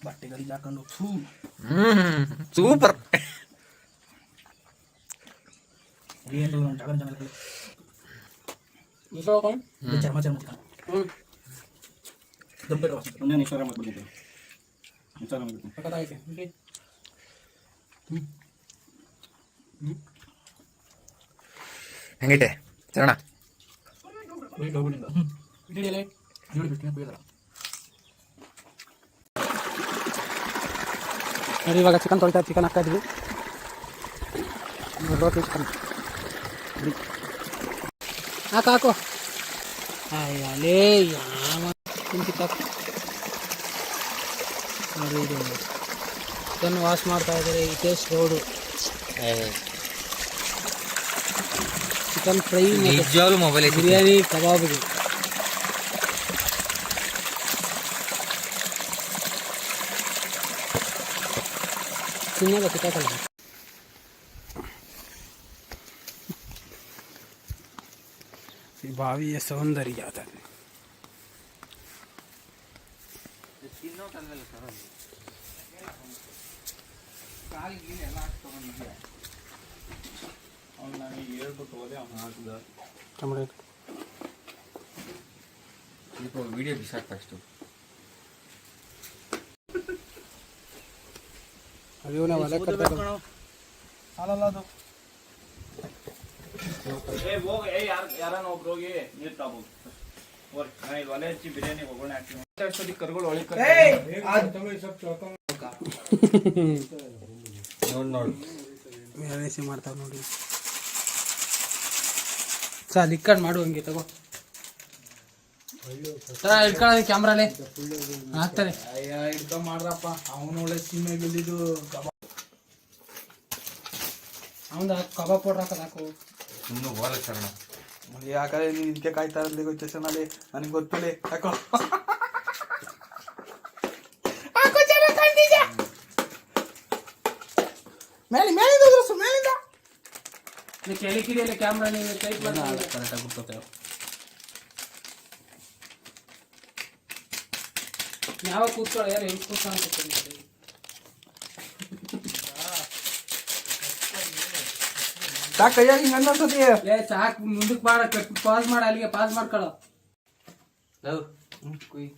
ಬಟ್ಟೆಗಳಿಗೆ ಹಾಕೊಂಡು ಸೂಪರ್. ಚರ್ಮ ಚರ್ಮ ಹೆಂಗೈತೆ ಚರಣ? ನೋಡಿ ಇವಾಗ ಚಿಕನ್ ತೊಳಿತಾ ಚಿಕನ್ ಹಾಕ್ತಾ ಇದ್ವಿ. ರೋಟಿ ಚಿಕನ್ ಹಾಕು ಹಾಕು. ಅಲ್ಲೇ ಯಾವ ಕುಂತಿಕ್ಕಾಕು ನೋಡಿ. ಇದು ಚಿಕನ್ ವಾಶ್ ಮಾಡ್ತಾ ಇದ್ದಾರೆ. ಟೇಸ್ಟ್ ರೋಡು ಚಿಕನ್ ಫ್ರೈ ನಿಜವಾಗ್ಲೂ ಮೊಬೈಲ್ ಬಿರಿಯಾನಿ ಕಬಾಬ್ಗೆ ತಿನ್ನೋದು ಕಿತ್ತಾಕಲ್ಲ. ಈ ಬಾವಿಯ ಸೌಂದರ್ಯ ವಿಡಿಯೋ ಬಿಸಾಕ್ ಫಸ್ಟ್. ಅಯ್ಯೋ ನಾವು ಅಲೆ ಕಟ್ಟಾಗ ಸಾಲಲ್ಲ ಅದು. ಯಾರನ್ನ ಒಬ್ರು ಹೋಗಿ ನೀರು ತಗೋದು. ಒಲೆ ಹಚ್ಚಿ ಬಿರಿಯಾನಿ ಒಗ್ಗರಣೆ ಹಾಕಿ ಕರ್ಗಳು ಒಳಗೆ ನೋಡು ಮೆಣಸಿ ಮಾಡ್ತಾವ ನೋಡಿ. ಸಾರ್ ಇಕ್ಕಂಡು ಮಾಡು ಹಂಗೆ ತಗೋ. ಇಟ್ಕೊಳ್ಳೋದು ಕ್ಯಾಮ್ರಾಲೆ ಹಾಕ್ತಾರೆ. ಇಡ್ಕೊಂಡ್ ಮಾಡ್ರಪ್ಪ. ಅವನು ಒಳ್ಳೆ ಸೀಮೆ ಬಿದ್ದಿದ್ದು ಅವನು ಕಬಾಬ್ ಪೌಡ್ರ್ ಹಾಕೋದು ಹಾಕು. ಸುಮ್ಮನೆ ಹೋಲ ಚರಣ. ಯಾಕಂದ್ರೆ ನೀನು ಇದಕ್ಕೆ ಕಾಯ್ತಾ ಇರಲಿ ಸ್ಟೇಷನಲ್ಲಿ. ನನಗೆ ಗೊತ್ತಿಲ್ಲ ಯಾಕೋ. ಮೇಲೆ ಮೇಲಿಂದ ಮೇಲಿಂದ ಕೆಳಕಿದೆಯಲ್ಲ ಕ್ಯಾಮ್ರಾ. ನೀವು ಟೈಪ್ ಕರೆಕ್ಟಾಗಿ ಬಿಡ್ತೇವೆ. ಯಾವಾಗ ಕೂತ್ಕೊಳ್ಳೋ ಯಾರು ಹೆಂಗೆ ಕೂತ್ಕೊಂಡು ಸಾಕು ಕೈಯಾಗಿ ಹಿಂಗೆ ಅನ್ನಿಸ್ತತಿ. ಸಾಕು ಮುಂದಕ್ಕೆ ಮಾಡ ಪಾಸ್ ಮಾಡಿ ಅಲ್ಲಿಗೆ ಪಾಸ್ ಮಾಡ್ಕೊಳ್ಳೋ. ಕುಯ್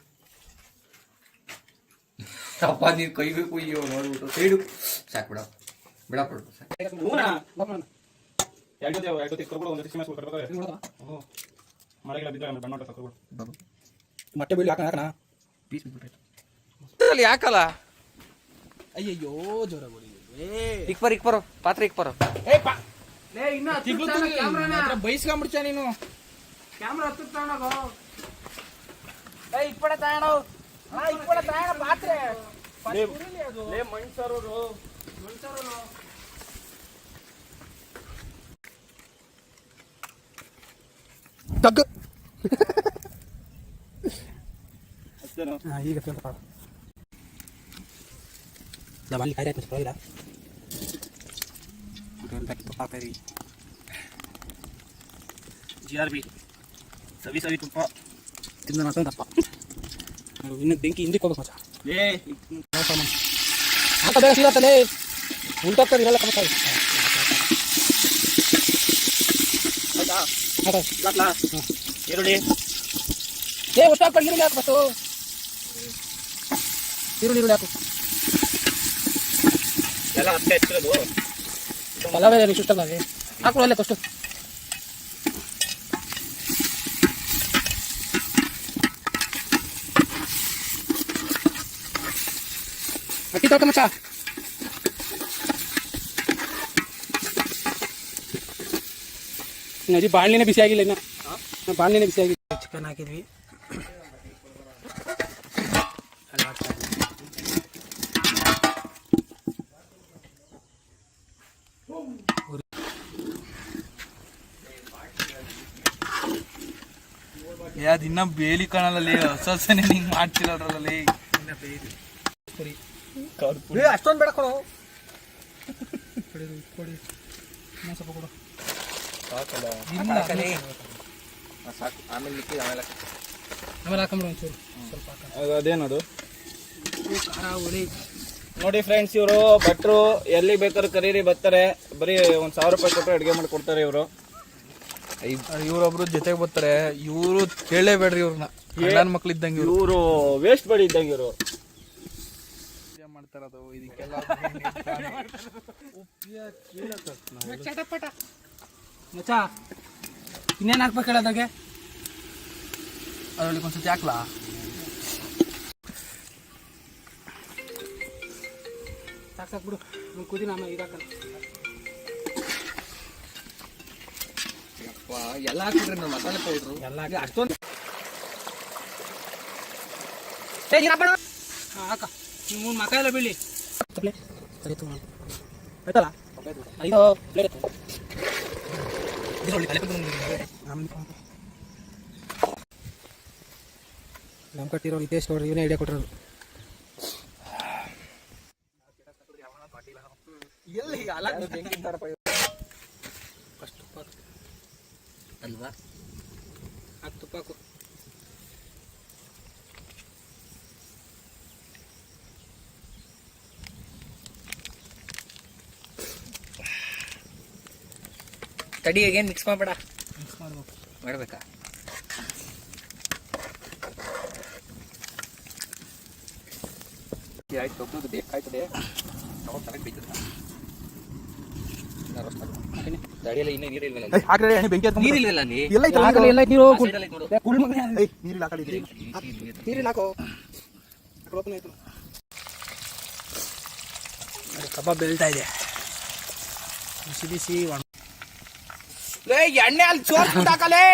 ಅಪ್ಪ ನೀನು ಕೈಗೆ ಕುಯ್ಯೋ ನೋಡ್ಬಿಟ್ಟು ಸೈಡು ಸಾಕು ಬಿಡ ಬಿಡಪ್ಪ. ಮೊಟ್ಟೆ ಬೀಳಿ ಹಾಕೋಣ ಪೀಸ್ ಬಿಟ್ಬಿಟ್ರೆ ಯಾಕಲ್ಲ. ಅಯ್ಯಯ್ಯೋ ಜೋರ ಇಕ್ಬರ್ ಇಕ್ಬರು ಪಾತ್ರ ಇಕ್ಬರು. ಬೈಸ್ಕೊಂಡ್ಬಿಡ್ತ ನೀನು. ಕ್ಯಾಮ್ರಾ ಹತ್ತು ತಗೊಂಡೋಗೋ. ಇಪ್ಪಡೆ ತಗೊಂಡು ಇಪ್ಪಡೆ ತಗೊಂಡ ಪಾತ್ರೆ ಮಣ್ಸರೋರು ತಗ್ಗು. ಈಗ ಅಲ್ಲಿ ಕಾಯಿ ಆಯ್ತು ಪರವಾಗಿಲ್ಲ. ತುಪ್ಪ GRB ಸವಿ ಸವಿ ತುಪ್ಪ ತಿಂದ ಮತ್ತೊಂದಪ್ಪ. ಇನ್ನು ಬೆಂಕಿ ಹಿಂದಕ್ಕೆ ಹೋಗ್ಬೇಕು ಮಚ್ಚ. ಹಾಕ ಬೇಗ ಸೀರತ್ತಲೇ ಉಂಟಾಗ್ತದೆ ಇರಲ್ಲ ಕಮತ. ಈರುಳ್ಳಿ ಉಷ್ಟಾಗ್ತದೆ. ಈರುಳ್ಳಿ ಹಾಕು ಫಸ್ಟು. ಈರುಳ್ಳಿ ಹಾಕು. ಎಲ್ಲ ಹತ್ತೆ ಹೆಚ್ಚಿರೋದು ಪಲಾವೇ ನೀವು ಇಷ್ಟಲ್ಲ ಹಾಕು ಅಲ್ಲೇ ಫಸ್ಟು. ಅಕ್ಕಿ ತೊಳ್ಕ ಮಚ್ಚ. ಅಜ್ಜಿ ಬಾಣಲಿನೇ ಬಿಸಿ ಆಗಿಲ್ಲ ಇನ್ನು. ಬಾಣಲಿನೇ ಬಿಸಿ ಆಗಿಲ್ಲ. ಚಿಕನ್ ಹಾಕಿದ್ವಿ. ಯಾವ್ದು ಇನ್ನ ಬೇಲಿ ಕಾಣಲ್ಲ. ಹೊಸನೇ ಹಿಂಗ್ ಮಾಡ್ತಿರೋದ್ರಲ್ಲಿ ಅಷ್ಟೊಂದು ಬೇಡ ಕೊಡು. ಕೊಡಿ ಸ್ವಲ್ಪ ಕೊಡು. ಸಾಕು ಆಮೇಲೆ ಆಮೇಲೆ ಆಮೇಲೆ ಹಾಕೊಂಬಿಡು ಒಂಚೂರು ಸ್ವಲ್ಪ ಹಾಕೊಂಡು. ಅದೇನದು ಖಾರ ಹುಳಿ. ನೋಡಿ ಫ್ರೆಂಡ್ಸ್, ಇವರು ಭಟ್ರು ಎಲ್ಲಿ ಬೇಕಾದ್ರೂ ಕರೀರಿ ಬರ್ತಾರೆ. ಬರೀ 1,000 ರೂಪಾಯಿ ಕೊಟ್ಟರೆ ಅಡುಗೆ ಮಾಡಿ ಕೊಡ್ತಾರೆ ಇವರು. ಇವ್ರೊಬ್ರು ಜೊತೆಗೆ ಬರ್ತಾರೆ. ಇವರು ಕೇಳಲೇಬೇಡ್ರಿ ಇವ್ರನ್ನ, ನನ್ನ ಮಕ್ಳು ಇದ್ದಂಗೆ ಇವರು ವೇಸ್ಟ್ ಬಡಿ ಇದ್ದಂಗೆ ಇವರು ಮಾಡ್ತಾರದು. ಇದಕ್ಕೆಲ್ಲ ಮಚ್ಚ ಇನ್ನೇನು ಹಾಕ್ಬೇಕು ಹೇಳೋದಾಗೆ? ಅದರಲ್ಲಿ ಒಂದ್ಸತಿ ಹಾಕ್ಲಾ? ಸಾಕು ಬಿಡು, ಕುದಿ ನಮ್ಮ ಇದಾಕಲ್ಲ. ಎಲ್ಲ ಹಾಕಿದ್ರೆ ನಾವು ಮಸಾಲೆ ಪೌಡ್ರು ಎಲ್ಲ ಅಷ್ಟೊಂದು ಹಾಕ. ನೀವು 3 ಮಕ್ಕ ಎಲ್ಲ ಬೀಳಿ ಆಯ್ತಲ್ಲ. ಐದು ಪ್ಲೇಟ್ ನಮ್ಮ ಕಟ್ಟಿರೋ ಇದೇ ಸ್ಟೋರ್ ಇವನೇ ಐಡಿಯಾ ಕೊಟ್ಟಿರೋದು. ಎಲ್ಲಿ ಫಸ್ಟ್ ತುಪ್ಪ ಅಲ್ವಾ? ಹಾಕಿ ತುಪ್ಪ ಹಾಕು. ತಡಿ, ಹೇಗೇನು ಮಿಕ್ಸ್ ಮಾಡಬೇಡ. ಮಿಕ್ಸ್ ಮಾಡ್ಬೇಕು. ಮಾಡಬೇಕಾ? ಆಯ್ತು, ತೊಗೊಳೋದು ಬೇಕಾಯ್ತದೆ. ತಗೊಂಡು ಚೆನ್ನಾಗಿ ಬೇಯ್ತದೆ. ತಡಿಯಲ್ಲ, ಇನ್ನೂ ನೀರಿಲ್ವಲ್ಲ. ನೀರಿಲ್ವಲ್ಲ ಅಲ್ಲಿ? ಕಬಾಬ್ ಬೆಳ್ತಾ ಇದೆ. ಬಿಸಿ ಬಿಸಿ ಎಣ್ಣೆ ಅಲ್ಲಿ ಸೋರ್ಸ್ಬಿಟ್ಟಾಕಲೇ.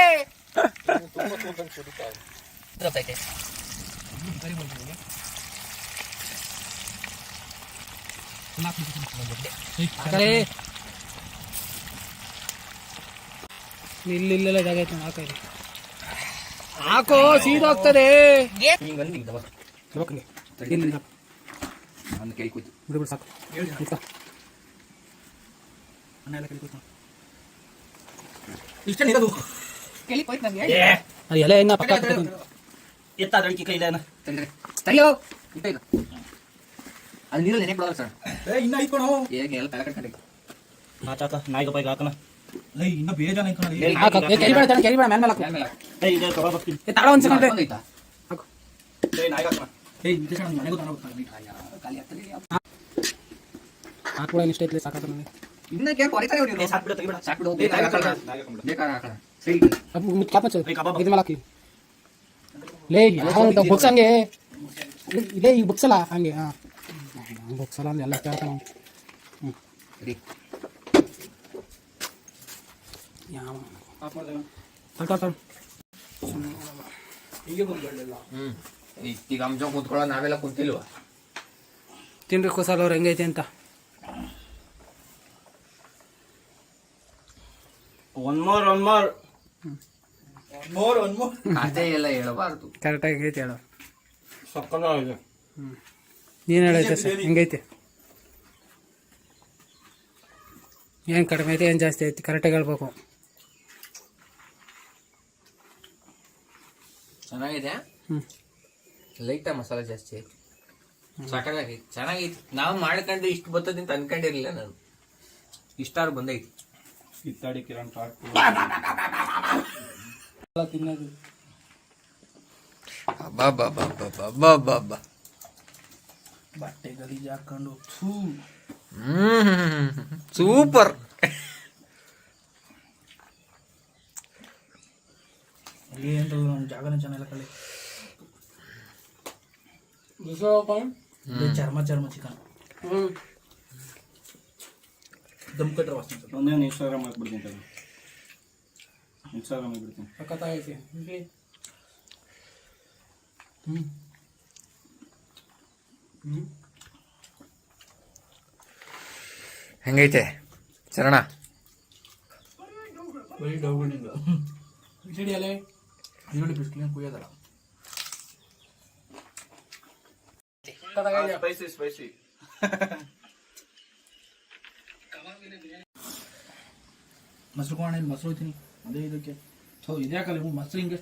ಇಲ್ಲೆಲ್ಲ ಜಾಗ ಐತೆ ಹಾಕ. ಹಾಕೋ, ಸೀದೋಗ್ತದೆ. ಬಿಡು ಸಾಕು. ಎಲೆ ಇನ್ನ ಪಕ್ಕ ಅದು ನೀರಲ್ಲಿ ನೆನೆ ಬಿಡೋಲ್ಲ ಸರ್. ಇನ್ನ ಐಕೋಣ ಹೇಗೆ ಎಲ್ಲ ತಲೆ ಕಟ್ಟಿ ಮಾತಾಕ ನಾಯಿಗೆ ಬೈಕ್ ಹಾಕಣ. ಇನ್ನ ಬೇಜಾನ ಐಕೋಣ. ತಡ ಒಂದ್ ಸೆಕೆಂಡ್ ಹಾಕು. ಹಾಕ್ಬಿಡ. ಇಷ್ಟ ಐತ್ಲಿ ಸಾಕಾಗ್ತದೆ ನನಗೆ. ಇನ್ನಕ್ಕೆ ಕೊರಿತಾರೆ ನೀವು. ಸಾಕ್ಬಿಡು, ತೆಗಿಬಿಡು. ಸಾಕ್ಬಿಡು. ಬೇಕಾಗ ಹಾಕೋಣ. ಸರಿ. ಇದ್ರ ಮೇಲೆ ಹಾಕಿ. ಲೇ ಬುಕ್ಸ್ ಹಂಗೆ ಇದೇ ಈಗ ಬುಕ್ಸಲ್ಲ ಹಂಗೆ. ಹಾಂ, ಬುಕ್ಸಲ್ಲ ಅಂದ್ರೆ ಎಲ್ಲ ಕೇಳ್ತಾನೆ. ಯಾವ ಈಗ ಅಂಶ ಕೂತ್ಕೊಳ್ಳೋ ನಾವೆಲ್ಲ ಕುಂತಿಲ್ವ? ತಿನ್ರಿ ಕುಸಲ್ ಅವ್ರು ಹೆಂಗೈತೆ ಅಂತ. ಒನ್ ಮೋರ್ ಅದೇ ಎಲ್ಲ ಹೇಳಬಾರ್ದು. ಕರೆಕ್ಟಾಗಿ ಐತೆ ಹೇಳೋ. ಸಕ್ಕತ್ತಾಗಿದೆ. ನೀನು ಹೇಳೈತೆ ಸರ್ ಹೆಂಗೈತೆ? ಏನು ಕಡಿಮೆ ಐತೆ ಏನು ಜಾಸ್ತಿ ಐತೆ ಕರೆಕ್ಟಾಗಿ ಹೇಳ್ಬೇಕು. ಚೆನ್ನಾಗಿದೆ. ಲೈಟ ಮಸಾಲೆ ಜಾಸ್ತಿ ಐತಿ. ಸಾಕಾಗೈತಿ, ಚೆನ್ನಾಗೈತಿ. ನಾವು ಮಾಡ್ಕೊಂಡು ಇಷ್ಟು ಬರ್ತದಂತ ಅನ್ಕೊಂಡಿರ್ಲಿಲ್ಲ ನಾನು. ಇಷ್ಟಾರು ಬಂದೈತಿ. ಕಿತ್ತಾಡಿ ಕಿರಣ್ ತಿನ್ನೋದು ಬಟ್ಟೆ ಗಲೀಜು ಹಾಕೊಂಡು ಸೂಪರ್. ಏನು ಜಾಗನೇ ಚೆನ್ನಾಗಿಲ್ಲ ಕಳಿ. ಚರ್ಮ ಚಿಕನ್ ದಮ್ ಕಟ್ರ ವಾಸನೆ. ಒಂದೇನು ಇನ್ಸ್ಟಾಗ್ರಾಮ್ ಹಾಕ್ಬಿಡ್ತೀನಿ. ಇನ್ಸ್ಟಾಗ್ರಾಮ್ ಹಾಕ್ಬಿಡ್ತೀನಿ. ಸಖತ್ತಾಗೈತಿ. ಹೆಂಗೈತೆ ಚರಣ? ಬಿಸಿಡಿಯಲ್ಲೇ ಈರುಳ್ಳಿ ಬಿಸ್ಕಿನ ಕುಯ್ಯೋದಲ್ಲ. ಸ್ಪೈಸಿ ಮೊಸರು ಕೋಣ ಮೊಸರು ಹೋಗ್ತೀನಿ ಅದೇ ಇದಕ್ಕೆ. ಸೊ ಇದ್ಯಾಕಲ್ಲ ಮೊಸರು ಹಿಂಗೆ